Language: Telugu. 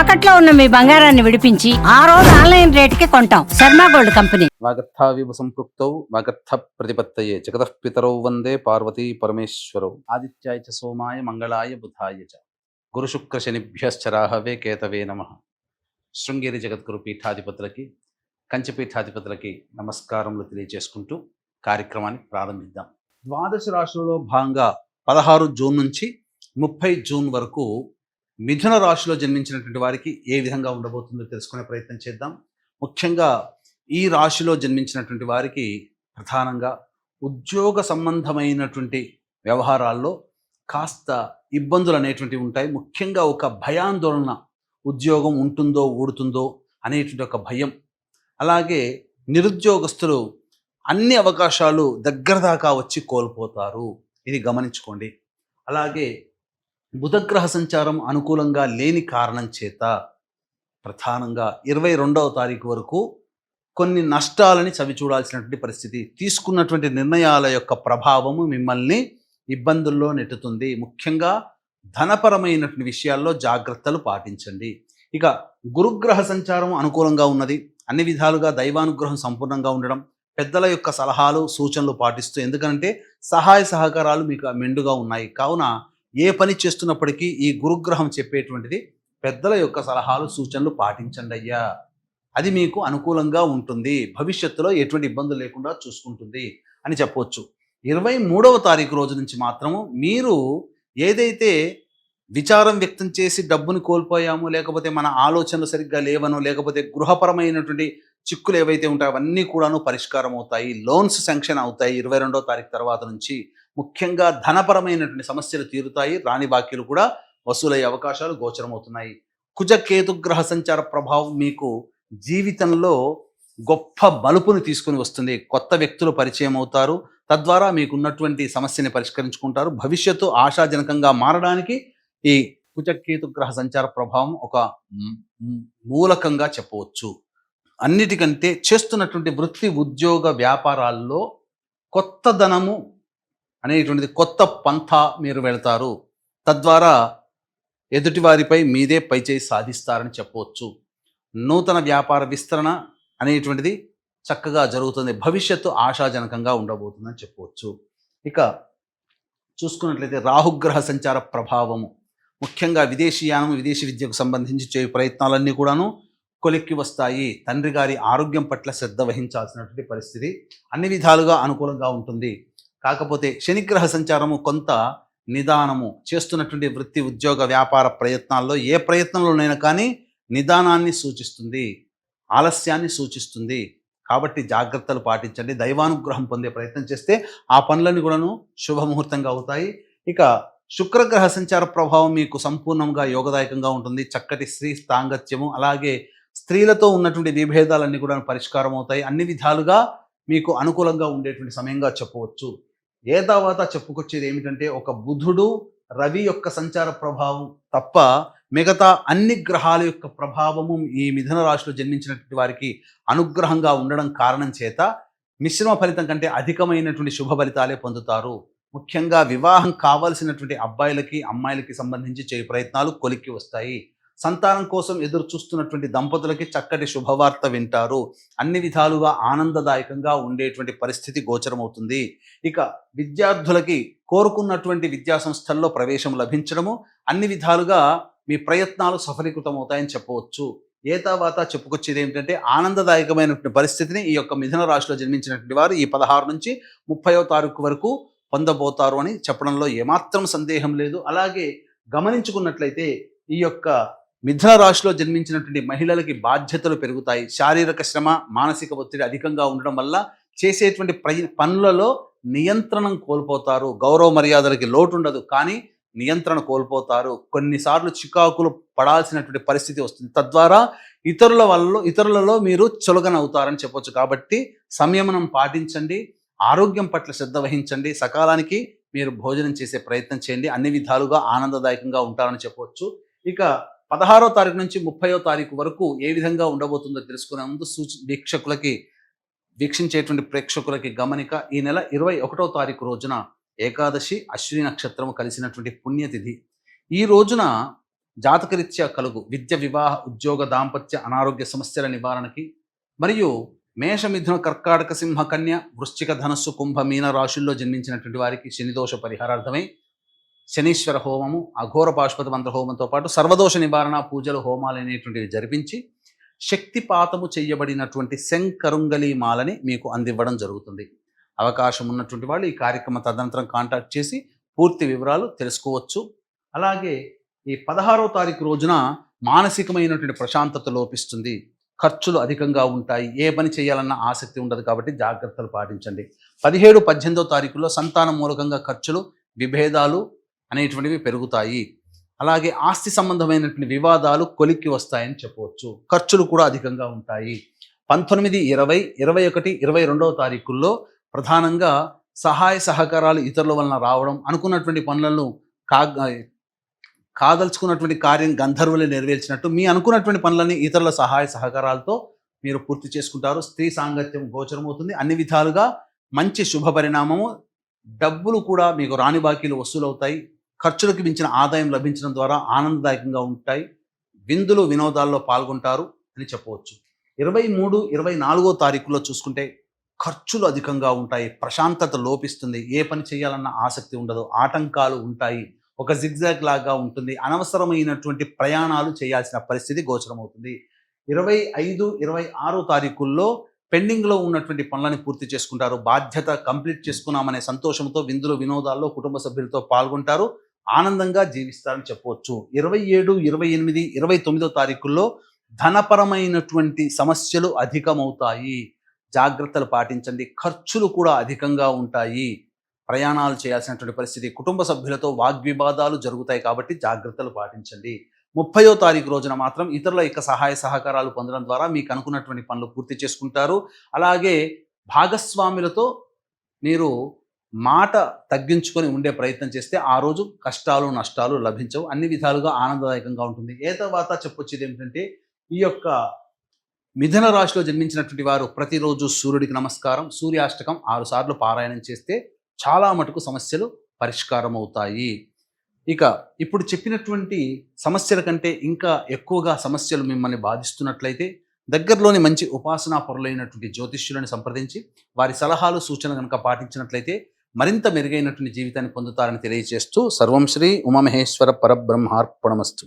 తాకట్లో ఉన్న మీ బంగారాన్ని విడిపించి ఆ రోజు ఆన్లైన్ రేటుకి కొంటాం. Sharma gold company. వాగర్థావివ సంపృక్తౌ వాగర్థ ప్రతిపత్తయే జగతః పితరౌ వందే పార్వతీ పరమేశ్వరౌ ఆదిత్యాయ చ సోమాయ మంగళాయ బుధాయ చ గురుశుక్ర శనిభ్యశ్చ రాహవే కేతవే నమః. శృంగేరి జగద్గురు పీఠాధిపతులకి కంచి పీఠాధిపతులకి నమస్కారములు తెలియజేసుకుంటూ కార్యక్రమాన్ని ప్రారంభిద్దాం. ద్వాదశ రాశులలో భాగంగా 16 జూన్ నుంచి 30 జూన్ వరకు మిథున రాశిలో జన్మించినటువంటి వారికి ఏ విధంగా ఉండబోతుందో తెలుసుకునే ప్రయత్నం చేద్దాం. ముఖ్యంగా ఈ రాశిలో జన్మించినటువంటి వారికి ప్రధానంగా ఉద్యోగ సంబంధమైనటువంటి వ్యవహారాల్లో కాస్త ఇబ్బందులు అనేటువంటివి ఉంటాయి. ముఖ్యంగా ఒక భయాందోళన, ఉద్యోగం ఉంటుందో ఊడుతుందో అనేటువంటి ఒక భయం. అలాగే నిరుద్యోగస్తులు అన్ని అవకాశాలు దగ్గర దాకా వచ్చి కోల్పోతారు, ఇది గమనించుకోండి. అలాగే బుధగ్రహ సంచారం అనుకూలంగా లేని కారణం చేత ప్రధానంగా 22వ తారీఖు వరకు కొన్ని నష్టాలని చవిచూడాల్సినటువంటి పరిస్థితి. తీసుకున్నటువంటి నిర్ణయాల యొక్క ప్రభావము మిమ్మల్ని ఇబ్బందుల్లో నెట్టుతుంది. ముఖ్యంగా ధనపరమైనటువంటి విషయాల్లో జాగ్రత్తలు పాటించండి. ఇక గురుగ్రహ సంచారం అనుకూలంగా ఉన్నది. అన్ని విధాలుగా దైవానుగ్రహం సంపూర్ణంగా ఉండడం, పెద్దల యొక్క సలహాలు సూచనలు పాటిస్తూ, ఎందుకంటే సహాయ సహకారాలు మీకు మెండుగా ఉన్నాయి. కావున ఏ పని చేస్తున్నప్పటికీ ఈ గురుగ్రహం చెప్పేటువంటిది పెద్దల యొక్క సలహాలు సూచనలు పాటించండి అయ్యా, అది మీకు అనుకూలంగా ఉంటుంది, భవిష్యత్తులో ఎటువంటి ఇబ్బందులు లేకుండా చూసుకుంటుంది అని చెప్పవచ్చు. 23వ తారీఖు రోజు నుంచి మాత్రము మీరు ఏదైతే విచారం వ్యక్తం చేసి డబ్బుని కోల్పోయాము, లేకపోతే మన ఆలోచనలు సరిగ్గా లేవనో, లేకపోతే గృహపరమైనటువంటి చిక్కులు ఏవైతే ఉంటాయో అవన్నీ కూడాను పరిష్కారం అవుతాయి. లోన్స్ శాంక్షన్ అవుతాయి 22వ తారీఖు తర్వాత నుంచి. ముఖ్యంగా ధనపరమైనటువంటి సమస్యలు తీరుతాయి. రాని బాకీలు కూడా వసూలయ్యే అవకాశాలు గోచరమవుతున్నాయి. కుజ కేతుగ్రహ సంచార ప్రభావం మీకు జీవితంలో గొప్ప మలుపుని తీసుకుని వస్తుంది. కొత్త వ్యక్తులు పరిచయం అవుతారు, తద్వారా మీకున్నటువంటి సమస్యని పరిష్కరించుకుంటారు. భవిష్యత్తు ఆశాజనకంగా మారడానికి ఈ కుజ కేతుగ్రహ సంచార ప్రభావం ఒక మూలకంగా చెప్పవచ్చు. అన్నిటికంటే చేస్తున్నటువంటి వృత్తి ఉద్యోగ వ్యాపారాల్లో కొత్త ధనము అనేటువంటిది, కొత్త పంథా మీరు వెళ్తారు. తద్వారా ఎదుటివారిపై మీదే పైచేయి సాధిస్తారని చెప్పవచ్చు. నూతన వ్యాపార విస్తరణ అనేటువంటిది చక్కగా జరుగుతుంది. భవిష్యత్తు ఆశాజనకంగా ఉండబోతుందని చెప్పవచ్చు. ఇక చూసుకున్నట్లయితే రాహుగ్రహ సంచార ప్రభావము ముఖ్యంగా విదేశీయానం, విదేశీ విద్యకు సంబంధించి చేయు ప్రయత్నాలన్నీ కూడాను కొలిక్కి వస్తాయి. తండ్రి గారి ఆరోగ్యం పట్ల శ్రద్ధ వహించాల్సినటువంటి పరిస్థితి అన్ని విధాలుగా అనుకూలంగా ఉంటుంది. కాకపోతే శనిగ్రహ సంచారము కొంత నిదానము, చేస్తున్నటువంటి వృత్తి ఉద్యోగ వ్యాపార ప్రయత్నాల్లో ఏ ప్రయత్నంలోనైనా కానీ నిదానాన్ని సూచిస్తుంది, ఆలస్యాన్ని సూచిస్తుంది. కాబట్టి జాగ్రత్తలు పాటించండి. దైవానుగ్రహం పొందే ప్రయత్నం చేస్తే ఆ పనులన్నీ కూడాను శుభముహూర్తంగా అవుతాయి. ఇక శుక్రగ్రహ సంచార ప్రభావం మీకు సంపూర్ణంగా యోగదాయకంగా ఉంటుంది. చక్కటి స్త్రీ సాంగత్యము, అలాగే స్త్రీలతో ఉన్నటువంటి విభేదాలన్నీ కూడా పరిష్కారం అవుతాయి. అన్ని విధాలుగా మీకు అనుకూలంగా ఉండేటువంటి సమయంగా చెప్పవచ్చు. ఏ తర్వాత చెప్పుకొచ్చేది ఏమిటంటే, ఒక బుధుడు రవి యొక్క సంచార ప్రభావం తప్ప మిగతా అన్ని గ్రహాల యొక్క ప్రభావము ఈ మిథున రాశిలో జన్మించినటువంటి వారికి అనుగ్రహంగా ఉండడం కారణం చేత మిశ్రమ ఫలితం కంటే అధికమైనటువంటి శుభ ఫలితాలే పొందుతారు. ముఖ్యంగా వివాహం కావాల్సినటువంటి అబ్బాయిలకి అమ్మాయిలకి సంబంధించి చేయు ప్రయత్నాలు కొలిక్కి వస్తాయి. సంతానం కోసం ఎదురు చూస్తున్నటువంటి దంపతులకి చక్కటి శుభవార్త వింటారు. అన్ని విధాలుగా ఆనందదాయకంగా ఉండేటువంటి పరిస్థితి గోచరమవుతుంది. ఇక విద్యార్థులకి కోరుకున్నటువంటి విద్యా సంస్థల్లో ప్రవేశం లభించడము, అన్ని విధాలుగా మీ ప్రయత్నాలు సఫలీకృతమవుతాయని చెప్పవచ్చు. ఏ తర్వాత చెప్పుకొచ్చేది ఏమిటంటే, ఆనందదాయకమైనటువంటి పరిస్థితిని ఈ యొక్క మిథున రాశిలో జన్మించినటువంటి వారు ఈ 16 నుంచి 30వ తారీఖు వరకు పొందబోతారు అని చెప్పడంలో ఏమాత్రం సందేహం లేదు. అలాగే గమనించుకున్నట్లయితే ఈ యొక్క మిథున రాశిలో జన్మించినటువంటి మహిళలకి బాధ్యతలు పెరుగుతాయి. శారీరక శ్రమ, మానసిక ఒత్తిడి అధికంగా ఉండడం వల్ల చేసేటువంటి పనులలో నియంత్రణం కోల్పోతారు. గౌరవ మర్యాదలకి లోటు ఉండదు, కానీ నియంత్రణ కోల్పోతారు. కొన్నిసార్లు చికాకులు పడాల్సినటువంటి పరిస్థితి వస్తుంది. తద్వారా ఇతరులలో మీరు చులకనవుతారని చెప్పొచ్చు. కాబట్టి సంయమనం పాటించండి, ఆరోగ్యం పట్ల శ్రద్ధ వహించండి, సకాలానికి మీరు భోజనం చేసే ప్రయత్నం చేయండి. అన్ని విధాలుగా ఆనందదాయకంగా ఉంటారని చెప్పవచ్చు. ఇక 16వ తారీఖు నుంచి 30వ తారీఖు వరకు ఏ విధంగా ఉండబోతుందో తెలుసుకునే ముందు వీక్షించేటువంటి ప్రేక్షకులకి గమనిక. ఈ నెల 21వ తారీఖు రోజున ఏకాదశి, అశ్విని నక్షత్రము కలిసినటువంటి పుణ్యతిథి. ఈ రోజున జాతకరీత్యా కలుగు విద్య, వివాహ, ఉద్యోగ, దాంపత్య, అనారోగ్య సమస్యల నివారణకి మరియు మేష, మిథున, కర్కాటక, సింహ, కన్య, వృశ్చిక, ధనస్సు, కుంభ, మీన రాశుల్లో జన్మించినటువంటి వారికి శనిదోష పరిహారార్థమై శనీశ్వర హోమము, అఘోర పాశుపత మంత్ర హోమంతో పాటు సర్వదోష నివారణ పూజలు, హోమాలు అనేటువంటివి జరిపించి శక్తిపాతము చేయబడినటువంటి శంకరుంగలి మాలని మీకు అందివ్వడం జరుగుతుంది. అవకాశం ఉన్నటువంటి వాళ్ళు ఈ కార్యక్రమం తదనంతరం కాంటాక్ట్ చేసి పూర్తి వివరాలు తెలుసుకోవచ్చు. అలాగే ఈ 16వ తారీఖు రోజున మానసికమైనటువంటి ప్రశాంతత లోపిస్తుంది, ఖర్చులు అధికంగా ఉంటాయి, ఏ పని చేయాలన్న ఆసక్తి ఉండదు కాబట్టి జాగ్రత్తలు పాటించండి. 17, 18వ తారీఖులో సంతానం మూలకంగా ఖర్చులు, విభేదాలు అనేటువంటివి పెరుగుతాయి. అలాగే ఆస్తి సంబంధమైనటువంటి వివాదాలు కొలిక్కి వస్తాయని చెప్పవచ్చు. ఖర్చులు కూడా అధికంగా ఉంటాయి. 19, 20, 21, 22వ తారీఖుల్లో ప్రధానంగా సహాయ సహకారాలు ఇతరుల వలన రావడం, అనుకున్నటువంటి పనులను కాదలుచుకున్నటువంటి కార్యం గంధర్వులే నెరవేర్చినట్టు మీ అనుకున్నటువంటి పనులని ఇతరుల సహాయ సహకారాలతో మీరు పూర్తి చేసుకుంటారు. స్త్రీ సాంగత్యం గోచరమవుతుంది. అన్ని విధాలుగా మంచి శుభ పరిణామము. డబ్బులు కూడా మీకు రాని బాకీలు వసూలవుతాయి. ఖర్చులకు మించిన ఆదాయం లభించడం ద్వారా ఆనందదాయకంగా ఉంటాయి. విందులు, వినోదాల్లో పాల్గొంటారు అని చెప్పవచ్చు. 23, 24వ తారీఖులో చూసుకుంటే ఖర్చులు అధికంగా ఉంటాయి, ప్రశాంతత లోపిస్తుంది, ఏ పని చేయాలన్న ఆసక్తి ఉండదు, ఆటంకాలు ఉంటాయి, ఒక జిగ్జాగ్ లాగా ఉంటుంది, అనవసరమైనటువంటి ప్రయాణాలు చేయాల్సిన పరిస్థితి గోచరమవుతుంది. 25, 26వ తారీఖుల్లో పెండింగ్లో ఉన్నటువంటి పనులను పూర్తి చేసుకుంటారు. బాధ్యత కంప్లీట్ చేసుకున్నామనే సంతోషంతో విందులు, వినోదాల్లో కుటుంబ సభ్యులతో పాల్గొంటారు, ఆనందంగా జీవిస్తారని చెప్పవచ్చు. 27, 28, 29వ తారీఖుల్లో ధనపరమైనటువంటి సమస్యలు అధికమవుతాయి, జాగ్రత్తలు పాటించండి. ఖర్చులు కూడా అధికంగా ఉంటాయి, ప్రయాణాలు చేయాల్సినటువంటి పరిస్థితి, కుటుంబ సభ్యులతో వాగ్వివాదాలు జరుగుతాయి కాబట్టి జాగ్రత్తలు పాటించండి. 30వ తారీఖు రోజున మాత్రం ఇతరుల యొక్క సహాయ సహకారాలు పొందడం ద్వారా మీకు అనుకున్నటువంటి పనులు పూర్తి చేసుకుంటారు. అలాగే భాగస్వాములతో మీరు మాట తగ్గించుకొని ఉండే ప్రయత్నం చేస్తే ఆ రోజు కష్టాలు, నష్టాలు లభించవు, అన్ని విధాలుగా ఆనందదాయకంగా ఉంటుంది. ఏ తర్వాత చెప్పొచ్చేది ఏమిటంటే, ఈ యొక్క మిథున రాశిలో జన్మించినటువంటి వారు ప్రతిరోజు సూర్యుడికి నమస్కారం, సూర్యాష్టకం 6 సార్లు పారాయణం చేస్తే చాలా మటుకు సమస్యలు పరిష్కారం అవుతాయి. ఇక ఇప్పుడు చెప్పినటువంటి సమస్యల కంటే ఇంకా ఎక్కువగా సమస్యలు మిమ్మల్ని బాధిస్తున్నట్లయితే దగ్గరలోని మంచి ఉపాసనా పరులైనటువంటి జ్యోతిష్యులను సంప్రదించి వారి సలహాలు, సూచనలు కనుక పాటించినట్లయితే మరింత మెరుగైనటువంటి జీవితాన్ని పొందుతారని తెలియజేస్తూ సర్వం శ్రీ ఉమామహేశ్వర పరబ్రహ్మార్పణమస్తు.